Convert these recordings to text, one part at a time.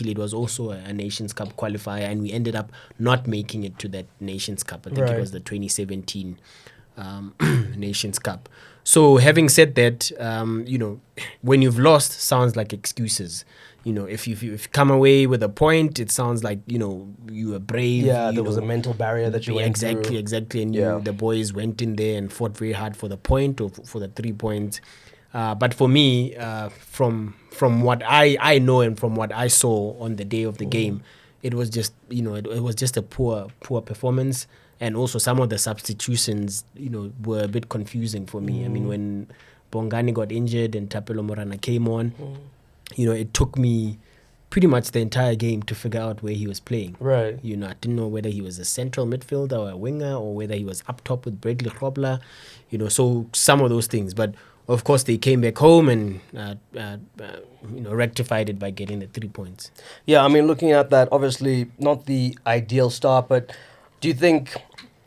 it was also a Nations Cup qualifier, and we ended up not making it to that Nations Cup. I think it was the 2017 Nations Cup. So having said that, when you've lost, sounds like excuses. If you've come away with a point, it sounds like, you were brave. Yeah, there was a mental barrier that you went through. Exactly. And the boys went in there and fought very hard for the point or for the 3 points. But for me, from what I know and from what I saw on the day of the game, it was just, it was just a poor performance. And also some of the substitutions, were a bit confusing for me. I mean, when Bongani got injured and Tapelo Morana came on, it took me pretty much the entire game to figure out where he was playing. Right. I didn't know whether he was a central midfielder or a winger, or whether he was up top with Bradley Grobler, so some of those things. But of course, they came back home and rectified it by getting the 3 points. Yeah, I mean, looking at that, obviously not the ideal start, but do you think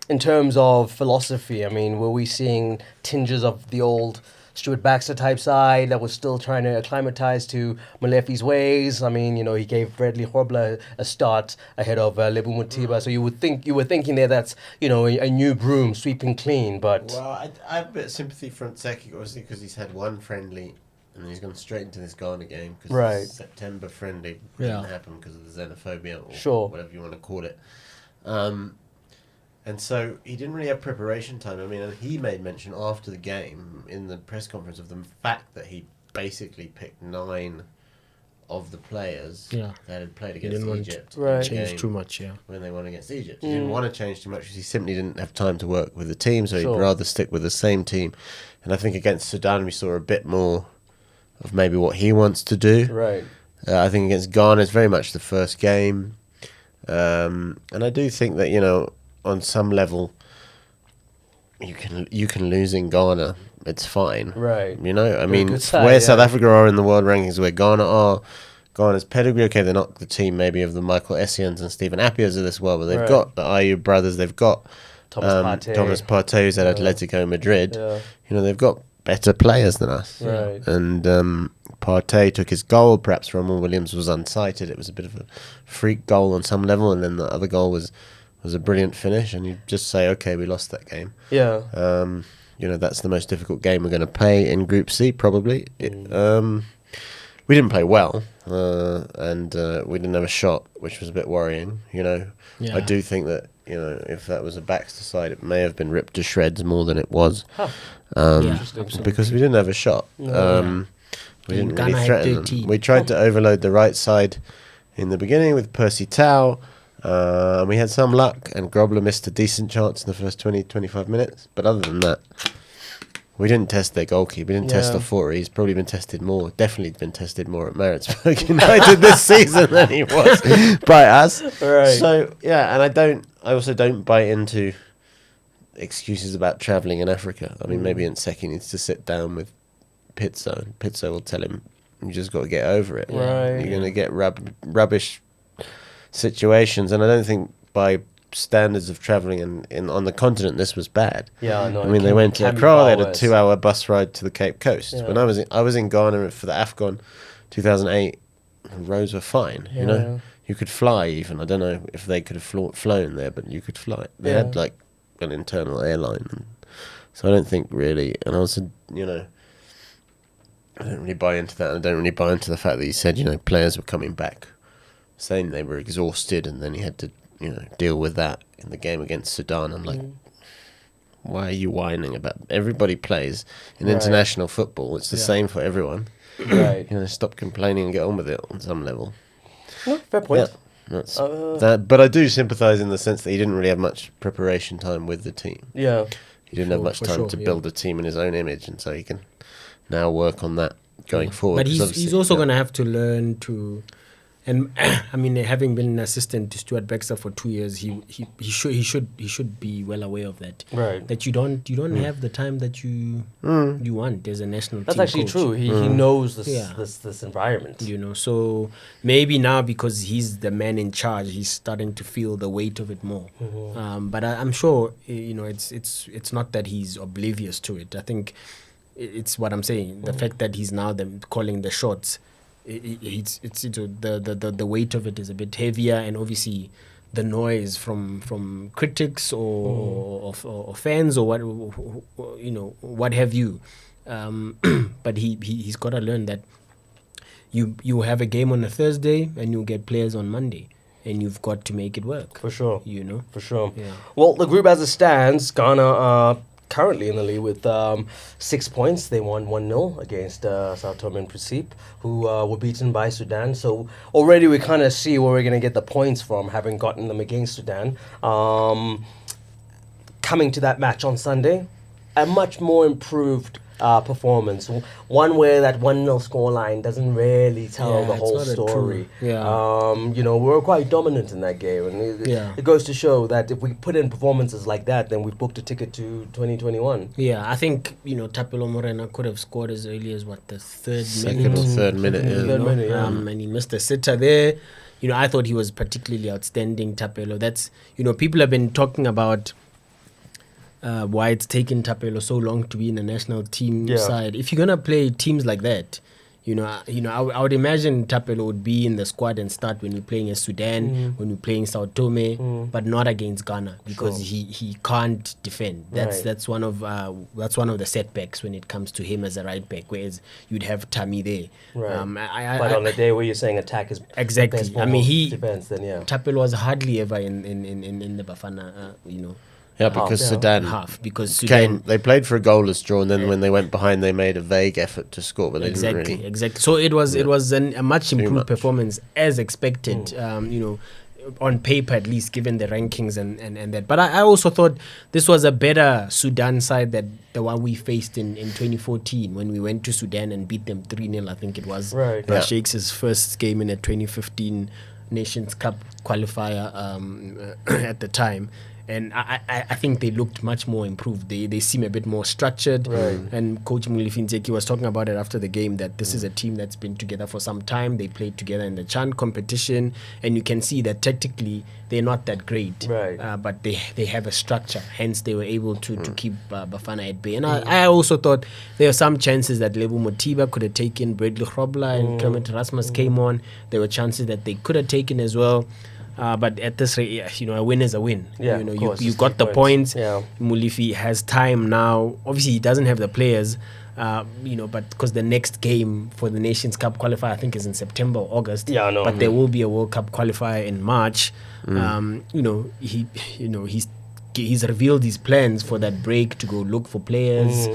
in terms of philosophy, I mean, were we seeing tinges of the old Stuart Baxter type side that was still trying to acclimatize to Molefi's ways? I mean, he gave Bradley Grobler a start ahead of Lebu Mutiba, so you were thinking there that's a new broom sweeping clean. But I have a bit of sympathy for Nseki, obviously, because he's had one friendly and then he's gone straight into this Ghana game because the September friendly didn't happen because of the xenophobia or whatever you want to call it. And so he didn't really have preparation time. I mean, and he made mention after the game in the press conference of the fact that he basically picked 9 of the players that had played against Egypt. Change too much, when they won against Egypt. He didn't want to change too much because he simply didn't have time to work with the team, so he'd rather stick with the same team. And I think against Sudan we saw a bit more of maybe what he wants to do. Right. I think against Ghana it's very much the first game. And I do think that, on some level, you can lose in Ghana. It's fine, right? I mean, where South Africa are in the world rankings, where Ghana are, Ghana's pedigree. Okay, they're not the team maybe of the Michael Essiens and Stephen Appiahs of this world, but they've got the Ayew brothers. They've got Thomas Partey, who's at Atletico Madrid. Yeah. They've got better players than us. Right. And Partey took his goal. Perhaps Ronald Williams was unsighted. It was a bit of a freak goal on some level, and then the other goal was a brilliant finish, and you just say, okay, we lost that game. Yeah. That's the most difficult game we're going to play in Group C, probably. We didn't play well, and we didn't have a shot, which was a bit worrying, I do think that, if that was a Baxter side, it may have been ripped to shreds more than it was. Because we didn't have a shot. We didn't really threaten them. We tried to overload the right side in the beginning with Percy Tau. We had some luck, and Grobler missed a decent chance in the first 20-25 minutes. But other than that, we didn't test their goalkeeper. We didn't test Ofori. He's probably been tested more. Definitely been tested more at Maritzburg United this season than he was by us. Right. So and I also don't buy into excuses about travelling in Africa. I mean, maybe Nseki needs to sit down with Pitso, and Pitso will tell him, "You just got to get over it. Right. You're going to get rubbish situations," and I don't think by standards of travelling on the continent this was bad. Yeah, no. I mean, they went to Accra. They had a 2-hour bus ride to the Cape Coast. Yeah. When I was in Ghana for the AFCON 2008, the roads were fine. You could fly even. I don't know if they could have flown there, but you could fly. They had like an internal airline, so I don't think really. And also, I don't really buy into that. I don't really buy into the fact that you said players were coming back saying they were exhausted, and then he had to, deal with that in the game against Sudan. I'm like, why are you whining about? Everybody plays in international football. It's the same for everyone. Right. Stop complaining and get on with it on some level. No, fair point. Yeah, that's that. But I do sympathise in the sense that he didn't really have much preparation time with the team. Yeah. He didn't have much time to build a team in his own image, and so he can now work on that going forward. But he's also going to have to learn to. And I mean, having been an assistant to Stuart Baxter for 2 years, he should be well aware of that. Right. That you don't have the time that you want as a national That's team actually coach. true. He knows this environment. So maybe now because he's the man in charge, he's starting to feel the weight of it more. But I'm sure it's not that he's oblivious to it. I think it's what I'm saying. The fact that he's now calling the shots. the weight of it is a bit heavier, and obviously the noise from critics or fans or what have you. But he's got to learn that you have a game on a Thursday and you get players on Monday, and you've got to make it work. For sure. For sure. Yeah. Well, the group as it stands, Ghana are currently in the lead with 6 points. They won 1-0 against Sao Tome and Principe, who were beaten by Sudan. So already we kind of see where we're going to get the points from, having gotten them against Sudan. Coming to that match on Sunday, a much more improved performance. One where that 1-0 scoreline doesn't really tell the whole story. We're quite dominant in that game, and it goes to show that if we put in performances like that, then we've booked a ticket to 2021. Yeah, I think Tapelo Morena could have scored as early as the Second minute. or third minute. And he missed a sitter there. I thought he was particularly outstanding, Tapelo. That's people have been talking about why it's taken Tapelo so long to be in the national team side. If you're gonna play teams like that, I would imagine Tapelo would be in the squad and start when you're playing as Sudan, when you're playing Sao Tome, but not against Ghana, because he can't defend. That's one of the setbacks when it comes to him as a right back. Whereas you'd have Tammy there. Right. But on the day where you're saying attack is exactly. the best form of defense, then Tapelo was hardly ever in the Bafana. Yeah, because Sudan they played for a goalless draw, and then when they went behind, they made a vague effort to score, but they didn't really. Exactly. So it was a much improved performance as expected. On paper, at least, given the rankings and that. But I also thought this was a better Sudan side than the one we faced in 2014 when we went to Sudan and beat them 3-0. I think it was. Right. Rashik's first game in a 2015 Nations Cup qualifier at the time. And I think they looked much more improved. They seem a bit more structured. Right. And Coach Mulifinzeki was talking about it after the game, that this is a team that's been together for some time. They played together in the Chan competition, and you can see that tactically they're not that great. Right. But they have a structure. Hence, they were able to keep Bafana at bay. And I also thought there were some chances that Lebo Motiba could have taken. Bradley Grobler and Clement Rasmus came on. There were chances that they could have taken as well. But at this rate, a win is a win. Yeah, you got the points. Yeah. Mulifi has time now. Obviously, he doesn't have the players, but because the next game for the Nations Cup qualifier, I think, is in September or August. Yeah, I know. But there will be a World Cup qualifier in March. He's revealed his plans for that break to go look for players.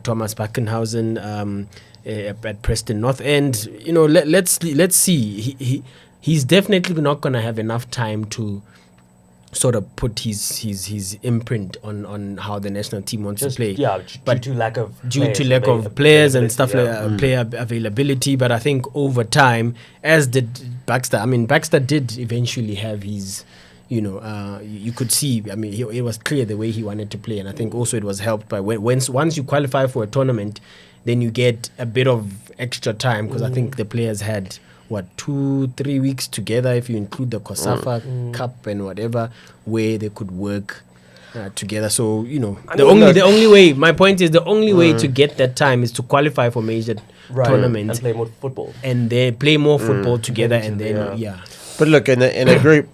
Thomas Packenhausen at Preston North End. Let's see. He's definitely not going to have enough time to sort of put his imprint on how the national team wants to play. Yeah, but due to lack of players and stuff like player availability. But I think over time, as did Baxter. I mean, Baxter did eventually have his. You could see. I mean, it was clear the way he wanted to play, and I think also it was helped by once you qualify for a tournament, then you get a bit of extra time, because I think the players had 2-3 weeks together, if you include the COSAFA Cup and whatever, where they could work together. So the only way. My point is, the only way to get that time is to qualify for major tournaments and play more football, and they play more football together, and then But look, in a group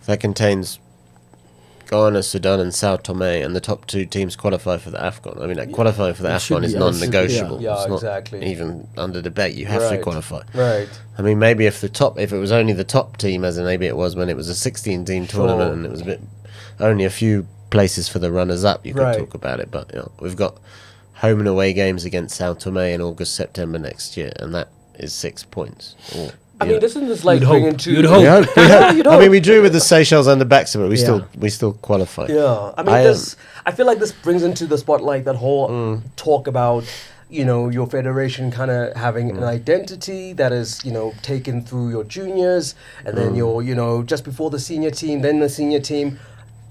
that contains Ghana, Sudan, and Sao Tome, and the top two teams qualify for the AFCON. I mean, qualifying for the AFCON is non-negotiable. Yeah, it's exactly. not even under debate. You have to qualify. Right. I mean, maybe if it was only the top team, as maybe it was when it was a 16-team tournament, and it was only a few places for the runners-up, you could talk about it. But we've got home and away games against Sao Tome in August, September next year, and that is 6 points. I mean, doesn't this like bring into... You'd hope. I mean, we drew with the Seychelles under Baxter, but we still qualified. Yeah, I mean, I feel like this brings into the spotlight that whole talk about, your federation kind of having an identity that is, taken through your juniors, and then your, just before the senior team, then the senior team,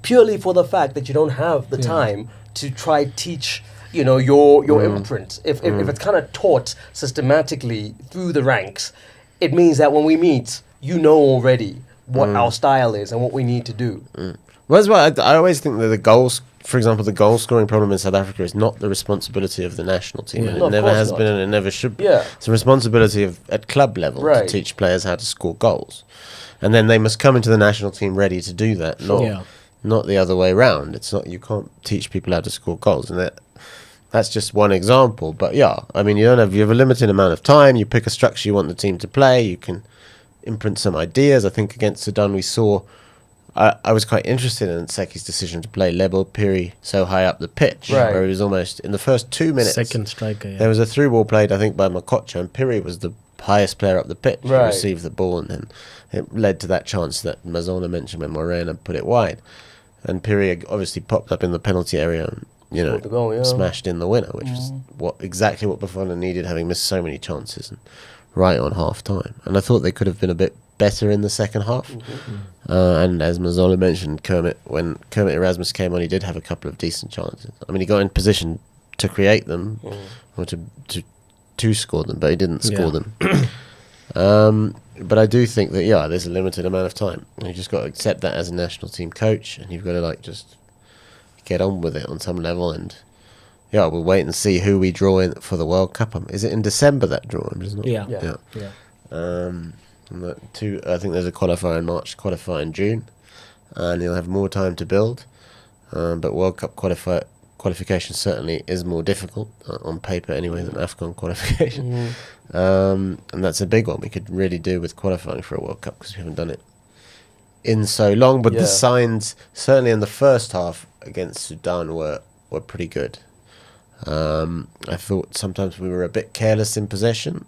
purely for the fact that you don't have the time to try teach your imprint. If it's kind of taught systematically through the ranks, it means that when we meet, already what our style is and what we need to do. Well, as well, I always think that the goals for example, the goal scoring problem in South Africa is not the responsibility of the national team. And No, it of never course has not. been, and it never should be. Yeah. It's a responsibility of at club level to Right. teach players how to score goals, and then they must come into the national team ready to do that. Not the other way round. It's not, you can't teach people how to score goals, and that's just one example. But yeah, I mean, you have a limited amount of time. You pick a structure you want the team to play. You can imprint some ideas. I think against Sudan we saw. I was quite interested in Seki's decision to play Lebo Piri so high up the pitch, Right. where he was almost in the first 2 minutes. Second striker. Yeah. There was a through ball played, I think, by Makocha, and Piri was the highest player up the pitch. He Right. received the ball, and then it led to that chance that Mazola mentioned when Morena put it wide. And Piri obviously popped up in the penalty area and, Scored the goal, yeah. smashed in the winner, which is exactly what Bafana needed, having missed so many chances and right on half time. And I thought they could have been a bit better in the second half. And as Mazola mentioned, when Kermit Erasmus came on, he did have a couple of decent chances. I mean, he got in position to create them or to score them, but he didn't score them. But I do think that there's a limited amount of time. You just got to accept that as a national team coach, and you've got to just get on with it on some level. And we'll wait and see who we draw in for the World Cup. Is it in December that draw? Isn't it? Yeah. I think there's a qualifier in March, qualifier in June, and you'll have more time to build. But World Cup qualification certainly is more difficult on paper anyway than AFCON qualification. And that's a big one we could really do with qualifying for a World Cup, because we haven't done it in so long. But the signs, certainly in the first half against Sudan, were pretty good. I thought sometimes we were a bit careless in possession.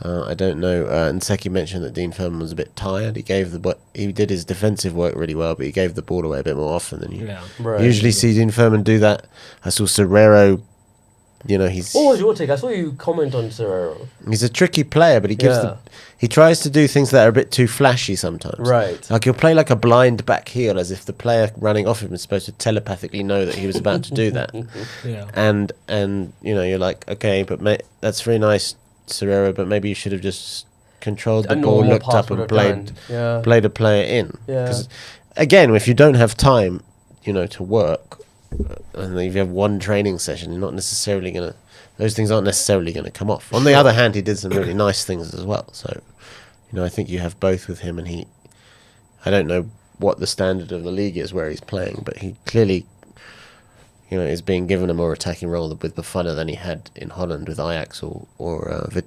I don't know. And Seki mentioned that Dean Furman was a bit tired. He did his defensive work really well, but he gave the ball away a bit more often than you usually see Dean Furman do that. I saw Serrero. He's. What was your take? I saw you comment on Serrero. He's a tricky player, but he tries to do things that are a bit too flashy sometimes. Right. Like he'll play like a blind back heel, as if the player running off him is supposed to telepathically know that he was about to do that. And you're like, okay, but that's very nice, Serrero, but maybe you should have just controlled the ball, looked up and played a player in. Because again, if you don't have time, to work, and if you have one training session, you're not necessarily those things aren't necessarily going to come off. On the other hand, he did some really nice things as well. So, I think you have both with him, and I don't know what the standard of the league is where he's playing, but he clearly, is being given a more attacking role with Bafana than he had in Holland with Ajax or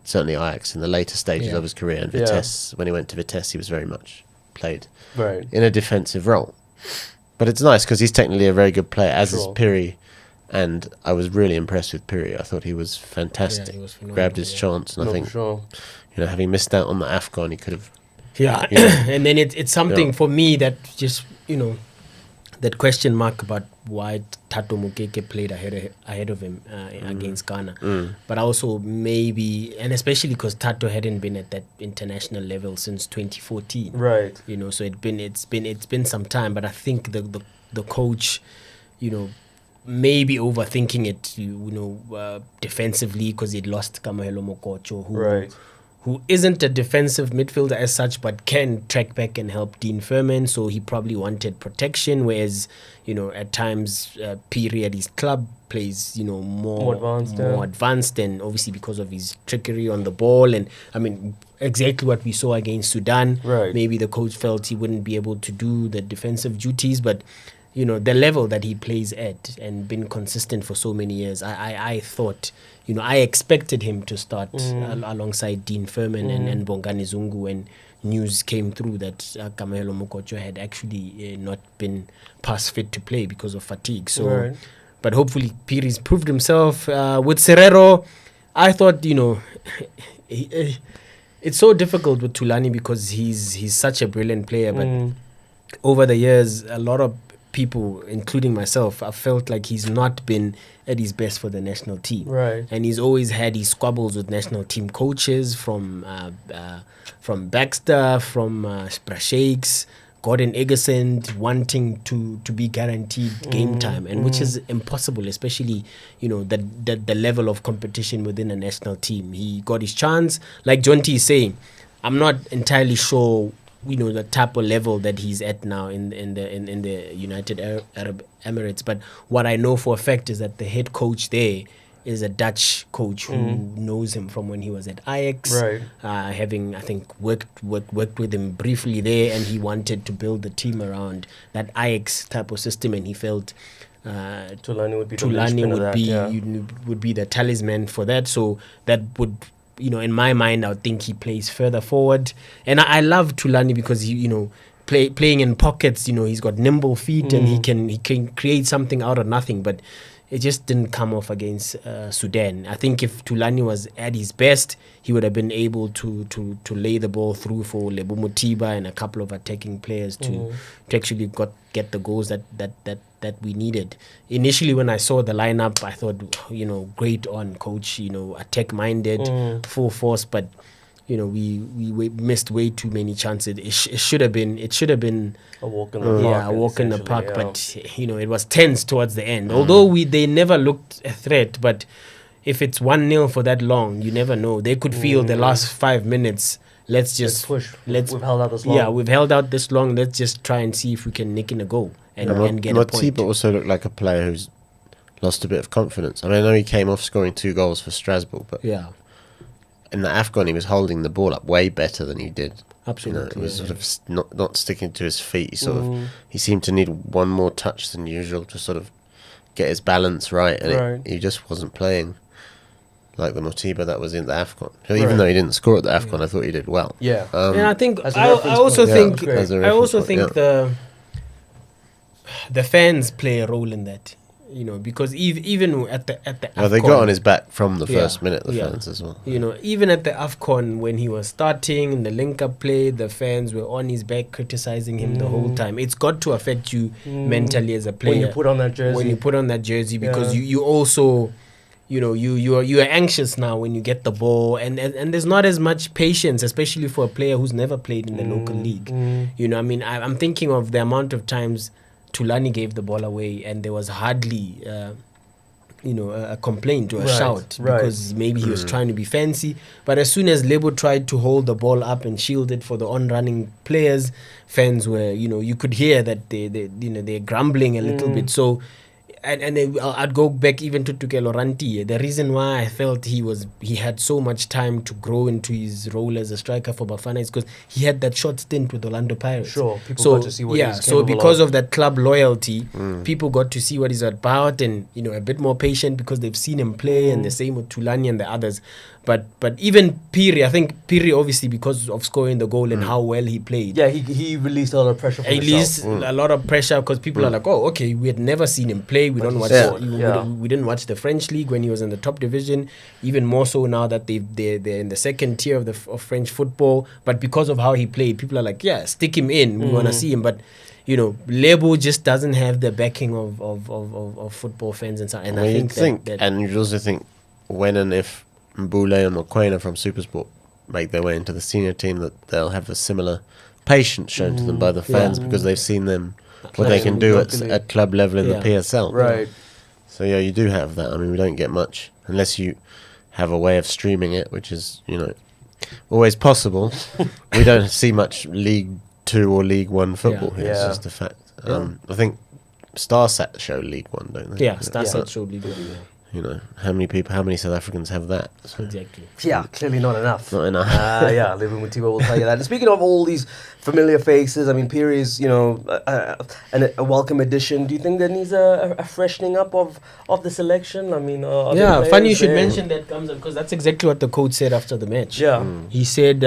certainly Ajax in the later stages of his career. And Vitesse, when he went to Vitesse, he was very much played in a defensive role. But it's nice because he's technically a very good player, as is Piri. And I was really impressed with Piri. I thought he was fantastic. He was phenomenal, Grabbed his chance, and I think, having missed out on the AFCON, he could have. Yeah, and then it's something for me that just that question mark about why Tato Mukeke played ahead of him against Ghana. But also maybe, and especially because Tato hadn't been at that international level since 2014. Right. So it's been some time. But I think the coach, maybe overthinking it, defensively, because he'd lost Kamohelo Mokocho, who isn't a defensive midfielder as such, but can track back and help Dean Furman. So he probably wanted protection, whereas, at times Piri at his club plays, more advanced, and obviously because of his trickery on the ball. And I mean, exactly what we saw against Sudan. Right. Maybe the coach felt he wouldn't be able to do the defensive duties, but the level that he plays at and been consistent for so many years, I thought, I expected him to start alongside Dean Furman and Bongani Zungu when news came through that Kamohelo Mokocho had actually not been pass fit to play because of fatigue. So, but hopefully Piri's proved himself. With Serrero, I thought, it's so difficult with Tulani because he's such a brilliant player, but over the years, a lot of people, including myself, I felt like he's not been at his best for the national team. Right. And he's always had his squabbles with national team coaches from Baxter, from Sprashakes, Gordon Eggerson, wanting to be guaranteed game time, and which is impossible, especially, the level of competition within a national team. He got his chance. Like Jonty is saying, I'm not entirely sure the type of level that he's at now in the United Arab Emirates. But what I know for a fact is that the head coach there is a Dutch coach who knows him from when he was at Ajax. Right. Having, I think, worked with him briefly there, and he wanted to build the team around that Ajax type of system, and he felt Tulani would be would be the talisman for that. So that would, in my mind, I would think he plays further forward. And I love Tulani because he, playing in pockets, he's got nimble feet and he can create something out of nothing. But it just didn't come off against Sudan. I think if Tulani was at his best, he would have been able to lay the ball through for Lebo Mothiba and a couple of attacking players to actually get the goals that we needed. Initially, when I saw the lineup, I thought, great on coach, attack minded, full force, but we missed way too many chances. It should have been a walk in the park. Yeah, a walk in the park. Yeah. But it was tense towards the end. Although they never looked a threat, but if it's 1-0 for that long, you never know. They could feel the last 5 minutes. Let's push. We've held out this long. Yeah, we've held out this long. Let's just try and see if we can nick in a goal and get a point. Mothiba also looked like a player who's lost a bit of confidence. I mean, I know he came off scoring 2 goals for Strasbourg, but yeah. In the AFCON, he was holding the ball up way better than he did. Absolutely. He was sort of not sticking to his feet. He seemed to need one more touch than usual to sort of get his balance right, and he just wasn't playing like the Mothiba that was in the AFCON. Even though he didn't score at the AFCON, I thought he did well. Yeah. And I think I also think the fans play a role in that. Because even at the AFCON, they got on his back from the first minute, the fans as well. Even at the AFCON, when he was starting in the link-up play, the fans were on his back criticizing him the whole time. It's got to affect you mentally as a player. When you put on that jersey. Because you also, you are anxious now when you get the ball, and there's not as much patience, especially for a player who's never played in the local league. I'm thinking of the amount of times Tulani gave the ball away, and there was hardly, a complaint or a shout because maybe he was trying to be fancy. But as soon as Lebo tried to hold the ball up and shield it for the on-running players, fans were, you could hear that they're grumbling a little bit. So. I'd go back even to Tukelo Ranti. The reason why I felt he had so much time to grow into his role as a striker for Bafana is because he had that short stint with Orlando Pirates. Sure, people got to see what he's capable so because of that club loyalty, people got to see what he's about, and a bit more patient because they've seen him play, and the same with Tulani and the others. But even Piri, I think Piri obviously because of scoring the goal and how well he played. Yeah, he released a lot of pressure from himself. He released a lot of pressure because people are like, oh, okay, we had never seen him play. We don't watch. We didn't watch the French league when he was in the top division. Even more so now that they're in the second tier of French football. But because of how he played, people are like, yeah, stick him in. We want to see him. But Lebo just doesn't have the backing of football fans and so. And I think that and you also think when and if Mbule and Mokoena from Supersport make their way into the senior team, that they'll have a similar patience shown to them by the fans because they've seen them what they can do at club level in the PSL. Right. So you do have that. I mean, we don't get much unless you have a way of streaming it, which is always possible. We don't see much League 2 or League 1 football here. It's just a fact. I think Starsat show League 1, don't they? Yeah, Starsat show League 1. How many South Africans have that? So. Exactly. Yeah, clearly not enough. Not enough. Lebo Mothiba will tell you that. And speaking of all these familiar faces, I mean, Piri is, a welcome addition. Do you think there needs a freshening up of the selection? I mean, funny you should mention that, Kamza, because that's exactly what the coach said after the match. Yeah. He said,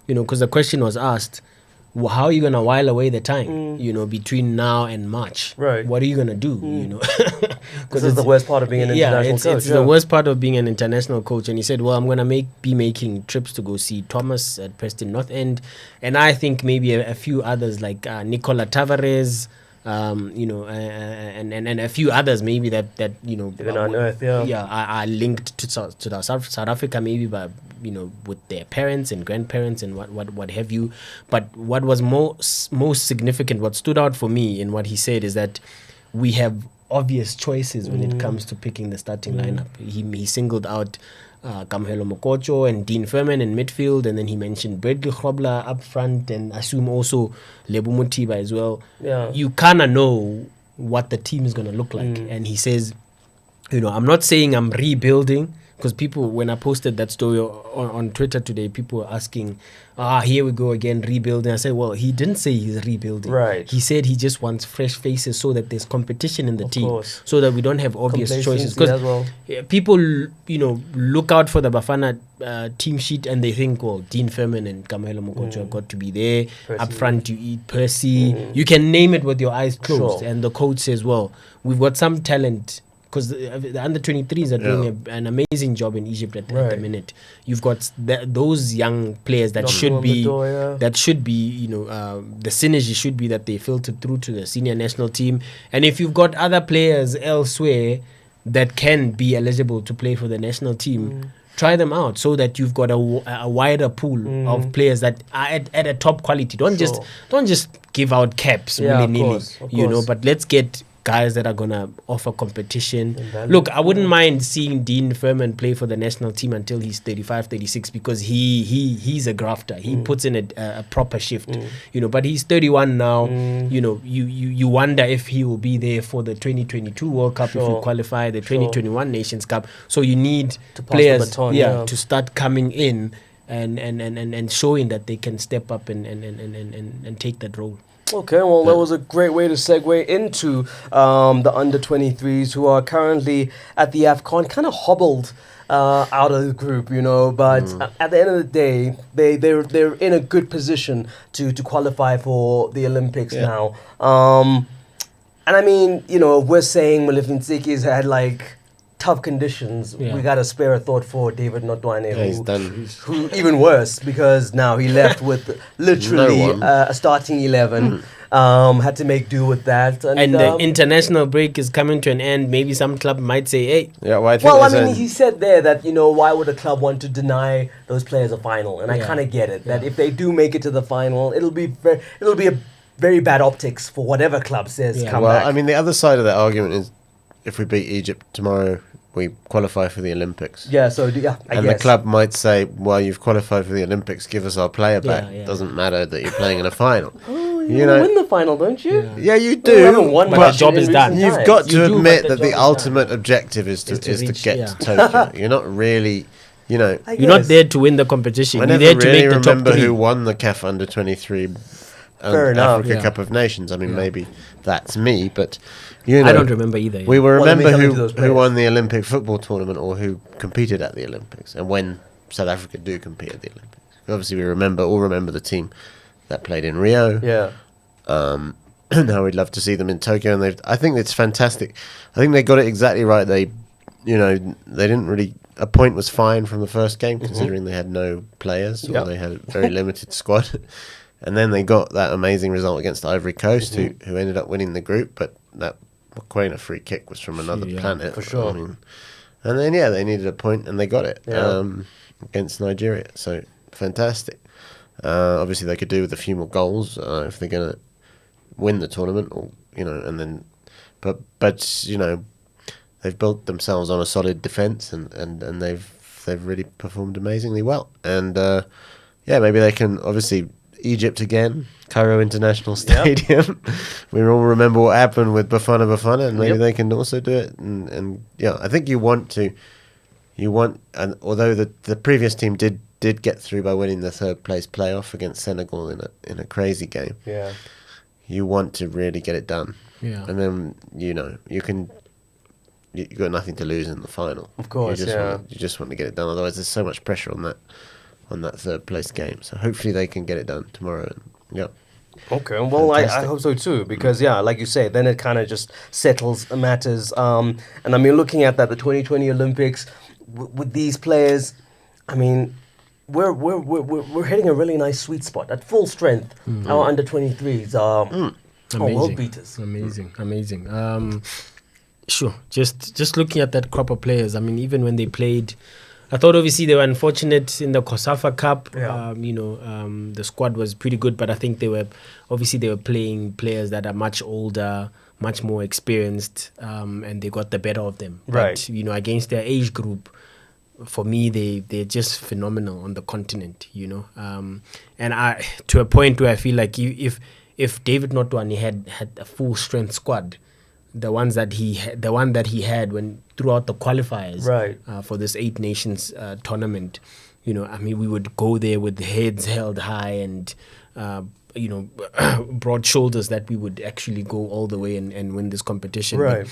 because the question was asked, how are you going to while away the time, between now and March? Right. What are you going to do, Because it's the worst part of being an international coach. It's the worst part of being an international coach. And he said, well, I'm going to be making trips to go see Thomas at Preston North End. And I think maybe a few others like Nicola Tavares, and a few others maybe that are linked to South Africa maybe by with their parents and grandparents and what have you. But what was most significant, what stood out for me in what he said is that we have obvious choices when it comes to picking the starting lineup. He singled out Kamhelo Mokocho and Dean Furman in midfield, and then he mentioned Bradley Grobler up front, and I assume also Lebu Mutiba as well. Yeah. You kind of know what the team is going to look like. And he says, I'm not saying I'm rebuilding, because people, when I posted that story on Twitter today, people were asking, here we go again, rebuilding. I said, well, he didn't say he's rebuilding. Right. He said he just wants fresh faces so that there's competition in the team, course. so that we don't have obvious choices. As well. People, look out for the Bafana team sheet and they think, well, Dean Furman and Kamelo Mokocho have got to be there. Percy. Up front, you eat Percy. You can name it with your eyes closed. Sure. And the coach says, well, we've got some talent, because the under-23s are doing an amazing job in Egypt at the minute. You've got those young players that should be, the synergy should be that they filtered through to the senior national team. And if you've got other players elsewhere that can be eligible to play for the national team, try them out so that you've got a wider pool of players that are at a top quality. Don't just give out caps willy-nilly, of course. but let's get guys that are going to offer competition. Look, I wouldn't mind seeing Dean Furman play for the national team until he's 35, 36, because he's a grafter. He puts in a proper shift, but he's 31 now. You wonder if he will be there for the 2022 World Cup, if you qualify, the 2021 Nations Cup. So you need to players baton, to start coming in and showing that they can step up and take that role. Okay, well, that was a great way to segue into the under-23s, who are currently at the AFCON, kind of hobbled out of the group, but at the end of the day, they're in a good position to qualify for the Olympics now. And I mean, we're saying Malefinciki's had tough conditions. We got to spare a thought for David Notwane, who even worse, because now he left with literally a starting 11. Had to make do with that. And the international break is coming to an end. Maybe some club might say, hey. Yeah, well, he said there that, why would a club want to deny those players a final? And I kind of get it, that if they do make it to the final, it'll be a very bad optics for whatever club says come back. I mean, the other side of that argument is, if we beat Egypt tomorrow, we qualify for the Olympics. Yeah, I guess. And the club might say, well, you've qualified for the Olympics, give us our player back. It doesn't matter that you're playing in a final. You win the final, don't you? Yeah, you do. But the job is done. You've got to admit that the ultimate objective is to get to Tokyo. You're not really, You're not there to win the competition. You're there to make the top three. I never really remember who won the CAF Under-23 Africa Cup of Nations. I mean, maybe that's me, but I don't remember either. We will remember who won the Olympic football tournament or who competed at the Olympics, and when South Africa do compete at the Olympics. Obviously, we all remember the team that played in Rio. Yeah. Now we'd love to see them in Tokyo, and I think it's fantastic. I think they got it exactly right. They didn't really. A point was fine from the first game, considering they had no players or they had a very limited squad. And then they got that amazing result against Ivory Coast, who ended up winning the group. But that Mokoena free kick was from another planet. For sure. I mean, and then, they needed a point, and they got it against Nigeria. So, fantastic. Obviously, they could do with a few more goals if they're going to win the tournament, or and then, but they've built themselves on a solid defense, and they've really performed amazingly well. And maybe they can. Obviously, Egypt again, Cairo International Stadium. We all remember what happened with Bafana, and maybe they can also do it. And I think you want, and although the previous team did get through by winning the third place playoff against Senegal in a crazy game. Yeah, you want to really get it done. Yeah, and then you've got nothing to lose in the final. Of course, you just want to get it done. Otherwise, there's so much pressure on that third place game. So hopefully they can get it done tomorrow. Okay, well, I hope so too, because like you say, then it kind of just settles matters. And I mean, looking at that, the 2020 Olympics with these players, I mean, we're hitting a really nice sweet spot at full strength. Our under 23s are world beaters. Amazing. Sure. Just looking at that crop of players, I mean, even when they played, I thought obviously they were unfortunate in the COSAFA Cup. Yeah. The squad was pretty good, but I think they were playing players that are much older, much more experienced, and they got the better of them. Right. But, against their age group, for me, they're just phenomenal on the continent, and I to a point where I feel like if David Notwane had a full strength squad, the one that he had when throughout the qualifiers, right, for this 8 Nations tournament, we would go there with heads held high and broad shoulders, that we would actually go all the way and win this competition. Right.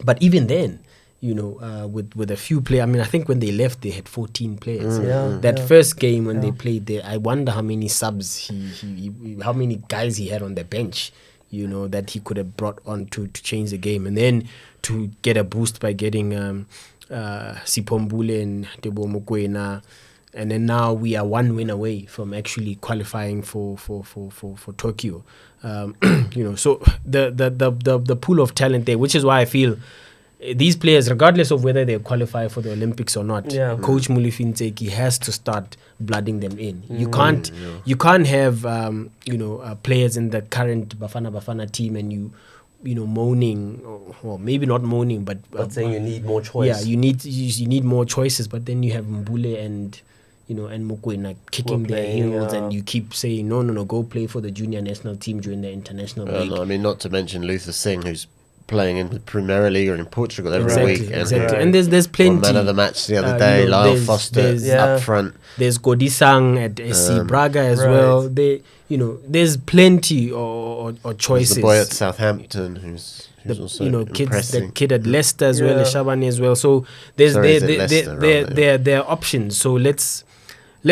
But even then, with a few players, I think when they left, they had 14 players. That first game when they played there, I wonder how many subs how many guys he had on the bench, that he could have brought on to change the game. And then to get a boost by getting Sipombule and Tebo Mokoena. And then now we are 1 win away from actually qualifying for Tokyo. So the pool of talent there, which is why I feel these players, regardless of whether they qualify for the Olympics or not, Coach Molefi Ntseki has to start blooding them in. You can't have players in the current Bafana team and you moaning, or maybe not moaning, but saying you need more choice. Yeah, you need more choices, but then you have Mbule and Mokoena kicking their heels, and you keep saying no, go play for the junior national team during the international break. No, not to mention Luther Singh, who's playing in the Premier League or in Portugal every week. Exactly. And there's plenty. Man of the match the other day, Lyle Foster up front. There's Godisang at SC Braga as well. There's plenty or choices. There's the boy at Southampton who's also the kid at Leicester as well, Shakoane as well. So there are options. So let's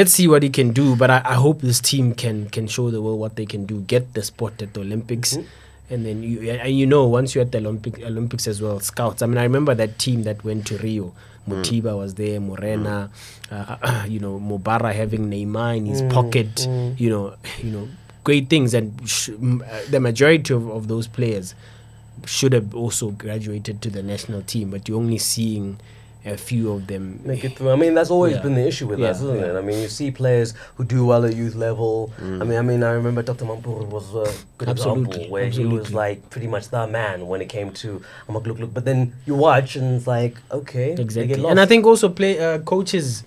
see what he can do. But I hope this team can show the world what they can do. Get the spot at the Olympics. Mm-hmm. And then once you're at the Olympics as well, scouts. I remember that team that went to Rio. Mutiba was there, Morena, Mobara having Neymar in his pocket. Great things. And the majority of those players should have also graduated to the national team, but you're only seeing a few of them make it through. That's always been the issue with us, isn't it? You see players who do well at youth level. I remember Dr. Mpho was a good example where he was like pretty much the man when it came to look. But then you watch and it's like, okay, exactly. They get lost. And I think also coaches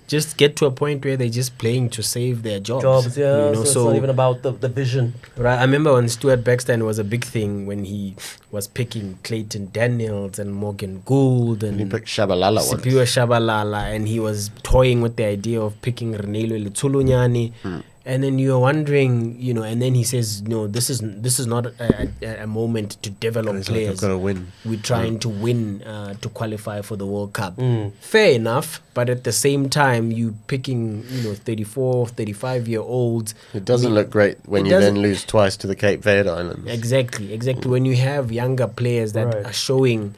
just get to a point where they're just playing to save their jobs. So it's not even about the vision. Right. I remember when Stuart Baxter was a big thing when he was picking Clayton Daniels and Morgan Gould and he picked Shabalala Sipiwe Shabalala, and he was toying with the idea of picking Renelo Lutulunyani. And then you're wondering, and then he says, no, this is not a moment to develop players. Like, I've got to win. We're trying to win to qualify for the World Cup. Fair enough, but at the same time, you picking 34, 35-year-olds. It doesn't look great when you then lose twice to the Cape Verde Islands. Exactly. When you have younger players that are showing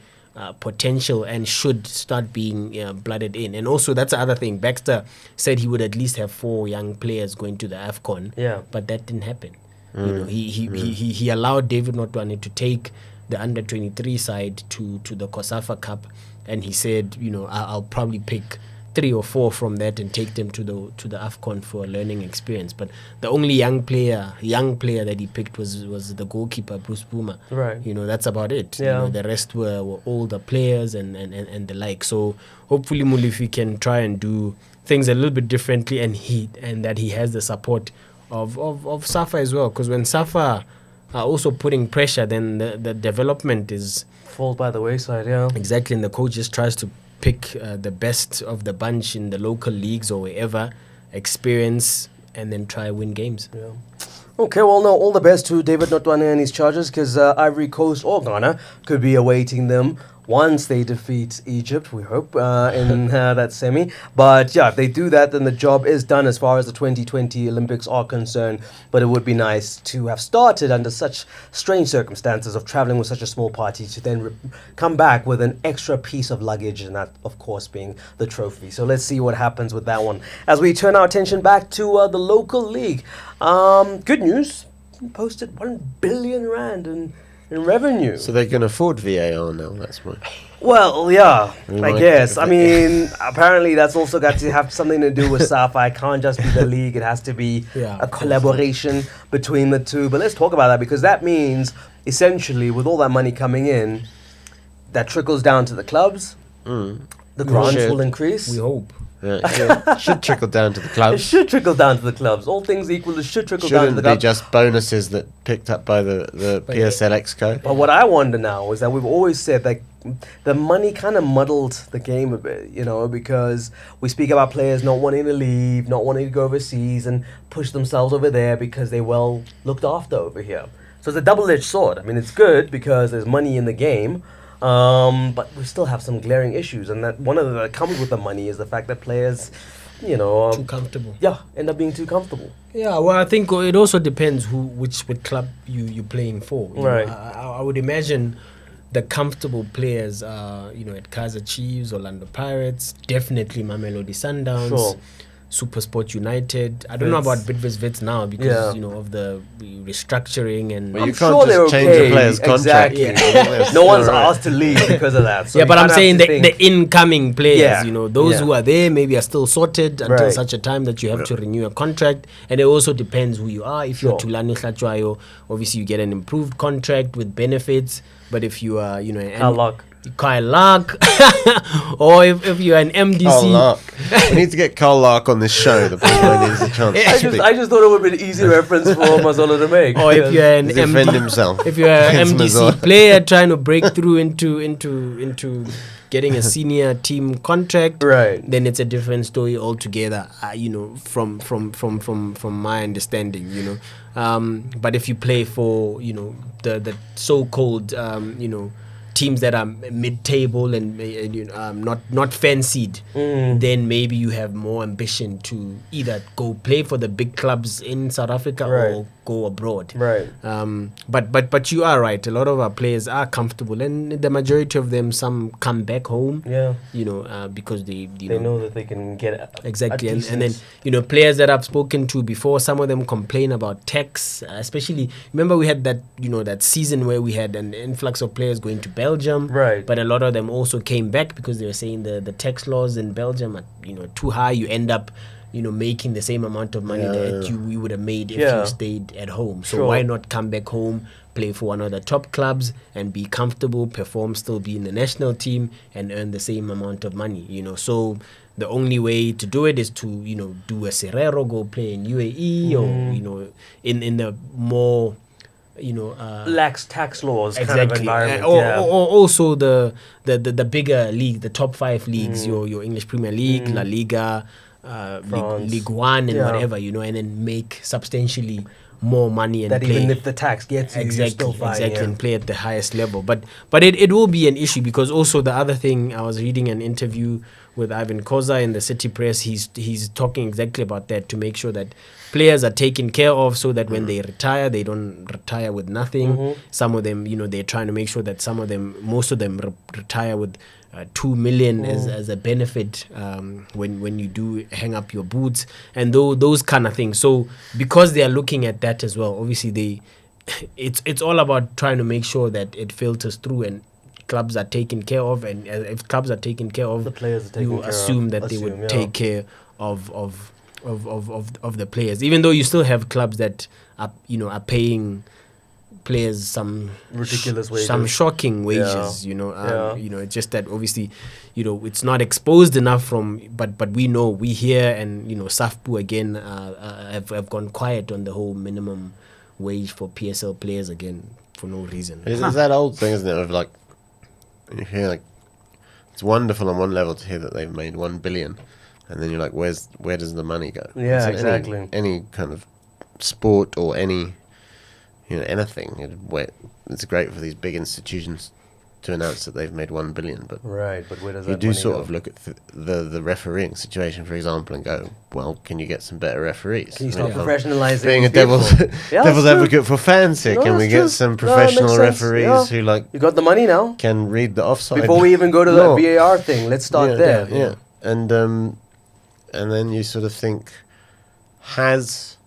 potential and should start being blooded in. And also, that's the other thing. Baxter said he would at least have 4 young players going to the AFCON, but that didn't happen. He allowed David Notwane to take the under-23 side to the COSAFA Cup, and he said, I'll probably pick 3 or 4 from that and take them to the AFCON for a learning experience. But the only young player that he picked was the goalkeeper, Bruce Boomer. Right. That's about it. The rest were older players and the like. So hopefully Molefi can try and do things a little bit differently, and that he has the support of SAFA as well. Because when SAFA are also putting pressure, then the development falls by the wayside. Exactly, and the coach just tries to pick the best of the bunch in the local leagues or wherever, experience, and then try win games. Okay, well, no, all the best to David Notwane and his Chargers, because Ivory Coast or Ghana could be awaiting them once they defeat Egypt, we hope, in that semi. But yeah, if they do that, then the job is done as far as the 2020 Olympics are concerned. But it would be nice to have started under such strange circumstances of traveling with such a small party to then come back with an extra piece of luggage, and that, of course, being the trophy. So let's see what happens with that one. As we turn our attention back to the local league, good news, posted 1 billion rand in revenue. So they can afford VAR now, that's why. Well, yeah, I guess. Apparently that's also got to have something to do with SAFA. It can't just be the league. It has to be a collaboration between the two. But let's talk about that, because that means, essentially, with all that money coming in, that trickles down to the clubs. The grants should. will increase. We hope. Should trickle down to the It clubs. should trickle down to the clubs. All things equal, it should trickle down to Shouldn't the be clubs. just bonuses that picked up by the PSL Exco. But what I wonder now is that we've always said that the money kind of muddled the game a bit, you know, because we speak about players not wanting to leave, not wanting to go overseas and push themselves over there because they well looked after over here. So it's a double-edged sword. I mean, it's good because there's money in the game, but we still have some glaring issues, and that one of the that comes with the money is the fact that players, you know, Too comfortable. yeah, end up being too comfortable. Yeah, well, I think it also depends which club you're playing for. You know. Right. I would imagine the comfortable players are, you know, at Kaizer Chiefs, Orlando Pirates, definitely Mamelodi Sundowns, Sure. SuperSport United. I don't know about Bidvest Wits now because, Yeah. you know, of the restructuring and... But I'm you can't sure they're just change okay. a player's contract. Exactly. No one's asked to leave because of that. So yeah, you but I'm kinda have saying to the think- incoming players, Yeah. you know, those Yeah. who are there maybe are still sorted until Right. such a time that you have to renew a contract. And it also depends who you are. If you're Sure. Tulani Hlatshwayo, obviously you get an improved contract with benefits. But if you are, you know, Kyle Lark, or if you're an MDC, Carl Lark. We need to get Carl Lark on this show. The people needs a chance to speak. I just thought it would be an easy reference for Mazola to make. or if you're an Defend MD, himself. if you're an against MDC Mazola. player trying to break through into getting a senior team contract, Right. then it's a different story altogether. You know, from my understanding, you know. But if you play for, you know, the so-called you know, teams that are mid-table and you know, not fancied, then maybe you have more ambition to either go play for the big clubs in South Africa Right. or go abroad. Right. But you are right. A lot of our players are comfortable, and the majority of them, some come back home. Yeah. You know, because they They know that they can get exactly, a and then decent- you know, players that I've spoken to before, some of them complain about tax, especially. Remember, we had that, you know, that season where we had an influx of players going to Belgium, Right. But a lot of them also came back because they were saying the tax laws in Belgium are, you know, too high. You end up, you know, making the same amount of money that you would have made if Yeah. you stayed at home. So Sure. why not come back home, play for one of the top clubs, and be comfortable, perform, still be in the national team, and earn the same amount of money? You know, so the only way to do it is to, you know, do a Serrero, go play in UAE, or, you know, in the more, you know, lax tax laws kind of exactly. environment. Or, yeah. or also the bigger league, the top 5 leagues, your English Premier League, La Liga, France. League One, and Yeah. whatever, you know, and then make substantially more money and that play. even if the tax gets you, you're Exactly, still fine. exactly, Yeah. and play at the highest level. But it will be an issue because also the other thing, I was reading an interview with Ivan Koza in the City Press. He's talking exactly about that, to make sure that players are taken care of, so that when they retire, they don't retire with nothing. Some of them, you know, they're trying to make sure that most of them retire with 2 million as a benefit when you do hang up your boots, and those kind of things. So because they are looking at that as well, obviously it's all about trying to make sure that it filters through and clubs are taken care of, and if clubs are taken care of, The players are taken you care of. assume that they would Assume, yeah. take care of the players, even though you still have clubs that are, you know, are paying players some Ridiculous wages. some shocking wages. Yeah. You know, Yeah. you know, it's just that obviously, you know, it's not exposed enough but we know, we hear, and you know, SAFPU again have gone quiet on the whole minimum wage for PSL players again for no reason. It's that old thing, isn't it? Of like, you hear like, it's wonderful on one level to hear that they've made 1 billion, and then you're like, where does the money go? Yeah, It's in exactly. Any kind of sport or any, you know, anything. It's great for these big institutions to announce that they've made 1 billion, but Right, but where does you that do money sort go? of look at the refereeing situation, for example, and go, well, can you get some better referees? Can you I mean, start if I'm professionalizing being a people? devil's Yeah, devil's that's true. advocate for fans here, No, can we that's get true. some No, it professional makes sense. referees Yeah. who like You got the money now. can read the offside Before we even go to law? the VAR thing, let's start there. Yeah. And then you sort of think, has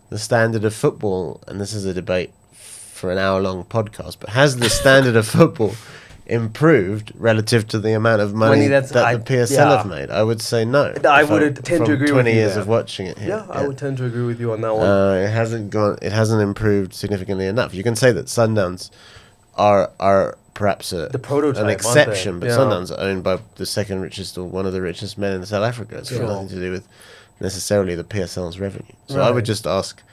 the standard of football, and this is a debate for an hour-long podcast, but has the standard of football improved relative to the amount of money that the PSL have made? I would say no. I If would tend to from agree with 20 you years there. of watching it here. Yeah, I would tend to agree with you on that one. It hasn't improved significantly enough. You can say that Sundowns are perhaps The prototype, an aren't exception, they? but Yeah. Sundowns are owned by the second richest or one of the richest men in South Africa. It's got Sure. nothing to do with necessarily the PSL's revenue. So I Right. would just ask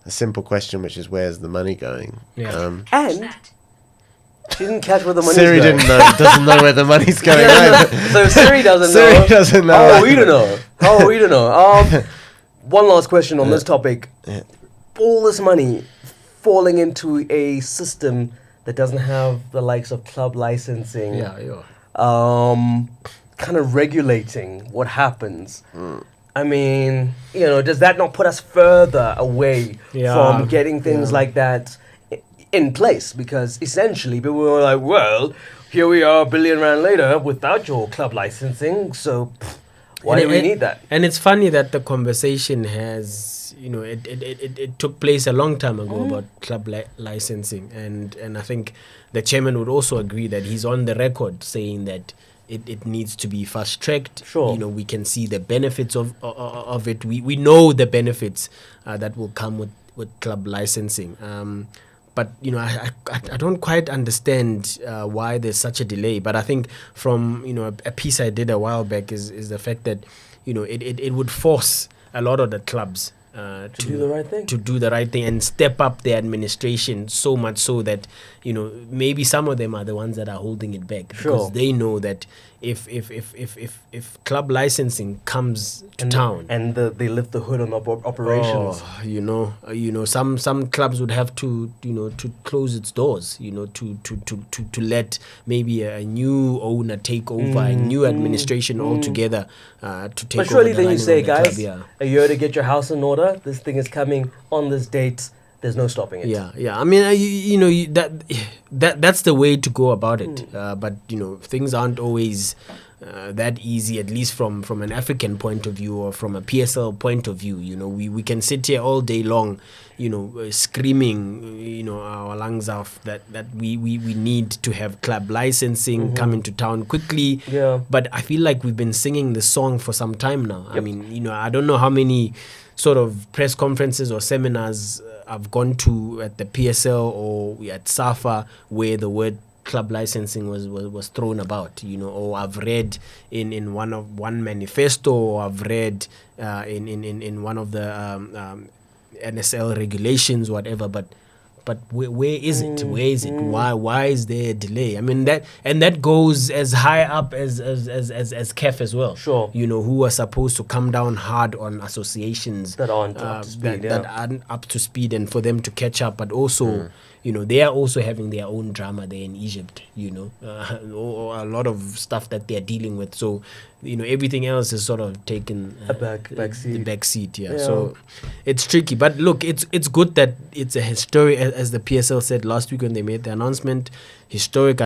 a simple question, which is where's the money going? Yeah. And she didn't catch where the money's Siri going. didn't know, doesn't know where the money's going either. So Siri doesn't Siri know. doesn't know. How are we to know? How are we to know? One last question on this topic. Yeah. All this money falling into a system that doesn't have the likes of club licensing, Yeah, yeah. kind of regulating what happens. I mean, does that not put us further away Yeah, from getting things yeah. like that in place? Because essentially, people were like, well, here we are, R1 billion later, without your club licensing, so why do we need that? And it's funny that the conversation has, it took place a long time ago about club licensing, and I think the chairman would also agree that he's on the record saying that it needs to be fast tracked. Sure. We can see the benefits of it. We know the benefits that will come with club licensing. But I don't quite understand why there's such a delay. But I think from a piece I did a while back is the fact that it would force a lot of the clubs to do the right thing. to do the right thing and step up their administration so much so that maybe some of them are the ones that are holding it back because Sure. they know that if club licensing comes to town And they lift the hood on operations. some clubs would have to to close its doors, to let maybe a new owner take over, a new administration altogether to take But surely over the then you running say, of the club, guys, yeah. a year to get your house in order. This thing is coming on this date. There's no stopping it. Yeah. I mean, that's the way to go about it. But things aren't always that easy, at least from an African point of view or from a PSL point of view. We can sit here all day long, screaming, our lungs off that we need to have club licensing come into town quickly. Yeah. But I feel like we've been singing this song for some time now. I mean, I don't know how many sort of press conferences or seminars I've gone to at the PSL or at SAFA where the word club licensing was thrown about, or I've read in one manifesto, or I've read in one of the NSL regulations, whatever, but where is it? Where is it? Why is there a delay? I mean that goes as high up as CAF as well. Sure. Who are supposed to come down hard on associations That aren't up to speed, that aren't up to speed, and for them to catch up. But also, they are also having their own drama there in Egypt. Or a lot of stuff that they're dealing with. So everything else is sort of taken back seat. the back seat. Yeah. Yeah. So it's tricky, but look, it's good that it's a historic, as the PSL said last week when they made the announcement, historic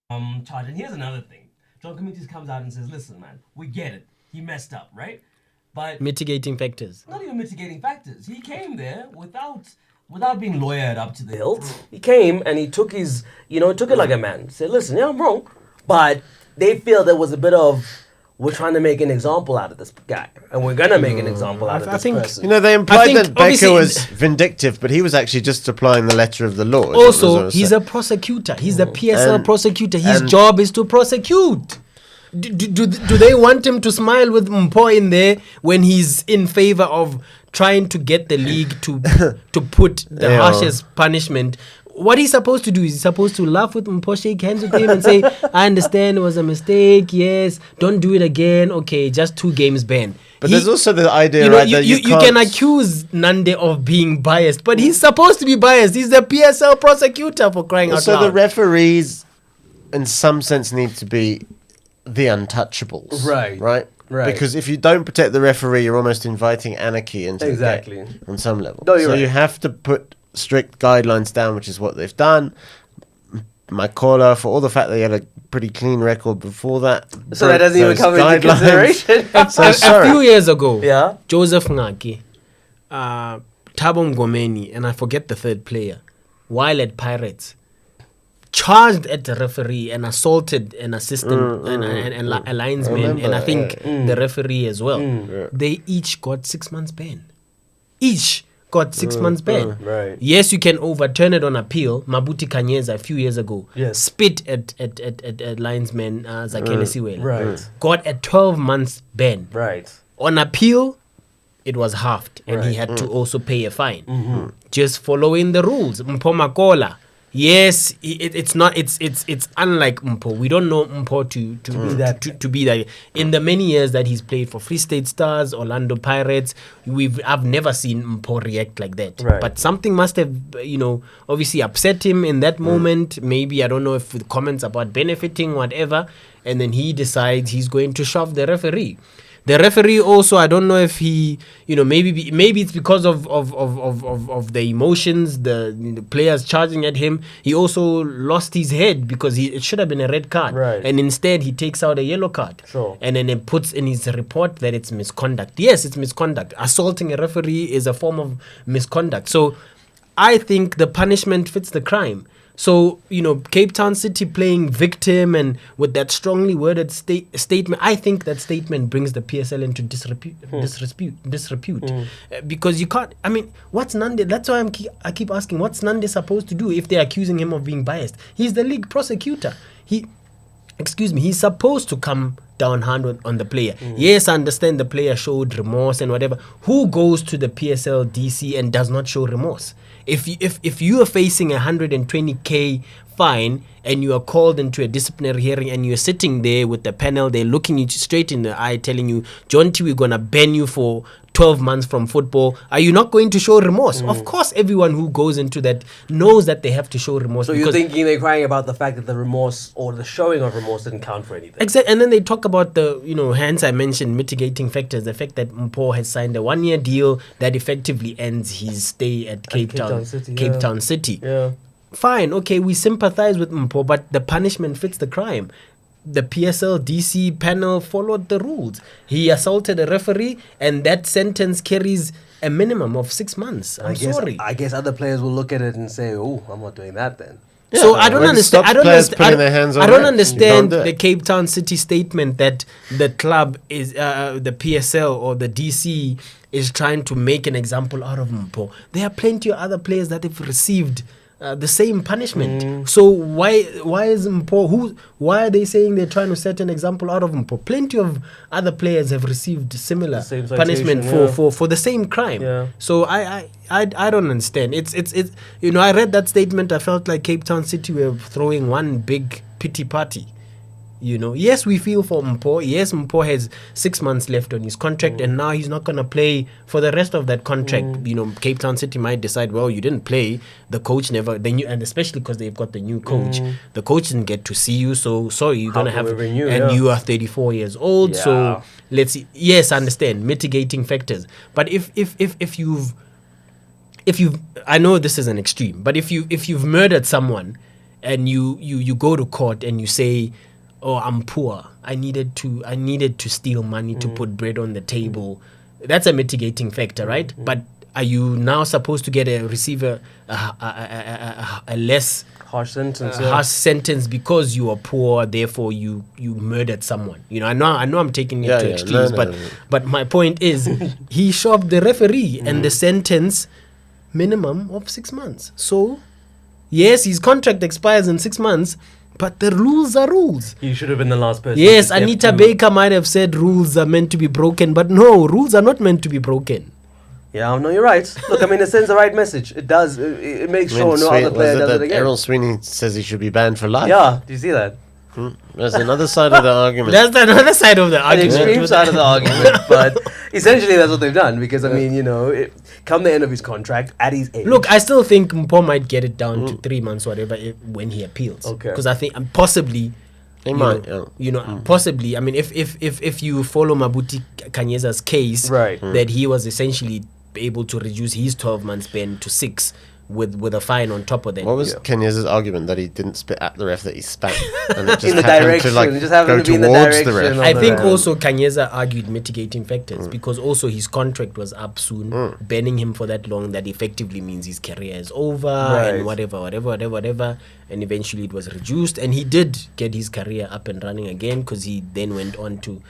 charge. And here's another thing. John Committees comes out and says, listen, man, we get it. He messed up, right? But Mitigating factors. not even mitigating factors. He came there without being lawyered up to the hilt. He came and he took his, took it like a man. Said, listen, yeah, I'm wrong. But they feel there was a bit of, we're trying to make an example out of this guy. And we're going to make an example out of this person. They implied that Becker was vindictive, but he was actually just applying the letter of the law. Also, he's a prosecutor. He's the PSL prosecutor. His job is to prosecute. Do they want him to smile with Mpho in there when he's in favor of trying to get the league to put the harshest punishment? What he's supposed to do is he's supposed to laugh with Mpho, shake hands with him and say, I understand it was a mistake, yes, don't do it again, okay, just 2 games ban. But there's also the idea, that you can accuse Nande of being biased, but he's supposed to be biased. He's the PSL prosecutor, for crying out loud. So the referees, in some sense, need to be the untouchables. Right? Because if you don't protect the referee, you're almost inviting anarchy into the game on some level. No, so you have to put strict guidelines down, which is what they've done. Makola, for all the fact that he had a pretty clean record before that. So that doesn't even come into consideration? A few years ago, Joseph Ngaki, Thabo Mngomeni, and I forget the third player, while at Pirates, charged at the referee and assaulted an assistant and a linesman, and I think the referee as well. They each got 6 months ban. Each got 6 months ban. Yes, you can overturn it on appeal. Mabuti Kanyeza a few years ago spit at linesman Zakele Siwela. Got a 12 months ban. On appeal, it was halved, and he had to also pay a fine. Just following the rules. Mpho Makola. Yes, it's unlike Mpho. We don't know Mpho to be that. In the many years that he's played for Free State Stars, Orlando Pirates, I've never seen Mpho react like that. But something must have, obviously upset him in that moment. Maybe, I don't know if with comments about benefiting, whatever. And then he decides he's going to shove the referee. The referee also, I don't know if he, maybe it's because of the emotions, the players charging at him. He also lost his head because it should have been a red card. And instead, he takes out a yellow card. And then it puts in his report that it's misconduct. Yes, it's misconduct. Assaulting a referee is a form of misconduct. So I think the punishment fits the crime. So, Cape Town City playing victim and with that strongly worded statement, I think that statement brings the PSL into disrepute. Because you can't, what's Nande? That's why I keep asking, what's Nande supposed to do if they're accusing him of being biased? He's the league prosecutor. He's supposed to come down hard on the player. Yes, I understand the player showed remorse and whatever. Who goes to the PSL DC and does not show remorse? If you are facing 120k fine and you are called into a disciplinary hearing and you're sitting there with the panel, they're looking you straight in the eye, telling you, John T, we're gonna ban you for 12 months from football, are you not going to show remorse? Of course, everyone who goes into that knows that they have to show remorse. So you're thinking they're crying about the fact that the remorse or the showing of remorse didn't count for anything. Exactly. And then they talk about the, hence I mentioned mitigating factors, the fact that Mpho has signed a 1-year deal that effectively ends his stay at Cape Town City. Yeah. Fine, okay, we sympathize with Mpho, but the punishment fits the crime. The PSL DC panel followed the rules. He assaulted a referee, and that sentence carries a minimum of 6 months. I guess other players will look at it and say, "Oh, I'm not doing that then." Yeah, so I don't understand. I don't understand the Cape Town City statement that the club is the PSL or the DC is trying to make an example out of Mpho. There are plenty of other players that have received the same punishment. So why is Mpho? Why are they saying they're trying to set an example out of Mpho? Plenty of other players have received similar punishment for the same crime. Yeah. So I don't understand. It's I read that statement. I felt like Cape Town City were throwing one big pity party. Yes, we feel for Mpho. Yes, Mpho has 6 months left on his contract, and now he's not going to play for the rest of that contract. Cape Town City might decide, well, you didn't play. The coach never, and especially because they've got the new coach. The coach didn't get to see you, so sorry, you're going to have, you are 34 years old. Yeah. So let's see. Yes, I understand mitigating factors, but if you've, I know this is an extreme, but if you've murdered someone, and you go to court and you say, oh, I'm poor, I needed to steal money to put bread on the table, that's a mitigating factor, right? But are you now supposed to receive a less Harsh sentence. harsh sentence because you are poor, therefore you murdered someone? I know I'm taking it to extremes, but my point is he shoved the referee and the sentence minimum of 6 months. So yes, his contract expires in 6 months, but the rules are rules. You should have been the last person. Yes, Anita Baker might have said rules are meant to be broken, but no, rules are not meant to be broken. Yeah, no, you're right. Look, I mean, it sends the right message. It does. It makes sure no other player does it again. Errol Sweeney says he should be banned for life. Yeah, do you see that? There's another side of the argument. That's another side of the argument. The extreme side of the argument, but essentially that's what they've done because, I mean, come the end of his contract at his age. Look, I still think Mpho might get it down to 3 months, whatever, when he appeals. Okay. Because I think possibly... He might, possibly. I mean, if you follow Mabuti Kanyeza's case, right, that he was essentially able to reduce his 12 months ban to 6 with a fine on top of that. What was Kenya's argument? That he didn't spit at the ref, that he spat, and it just in the happened direction, to, like, just happened go to be in the towards direction. the ref. I think also Kanyeza argued mitigating factors because also his contract was up soon. Banning him for that long, that effectively means his career is over and whatever. And eventually it was reduced, and he did get his career up and running again because he then went on to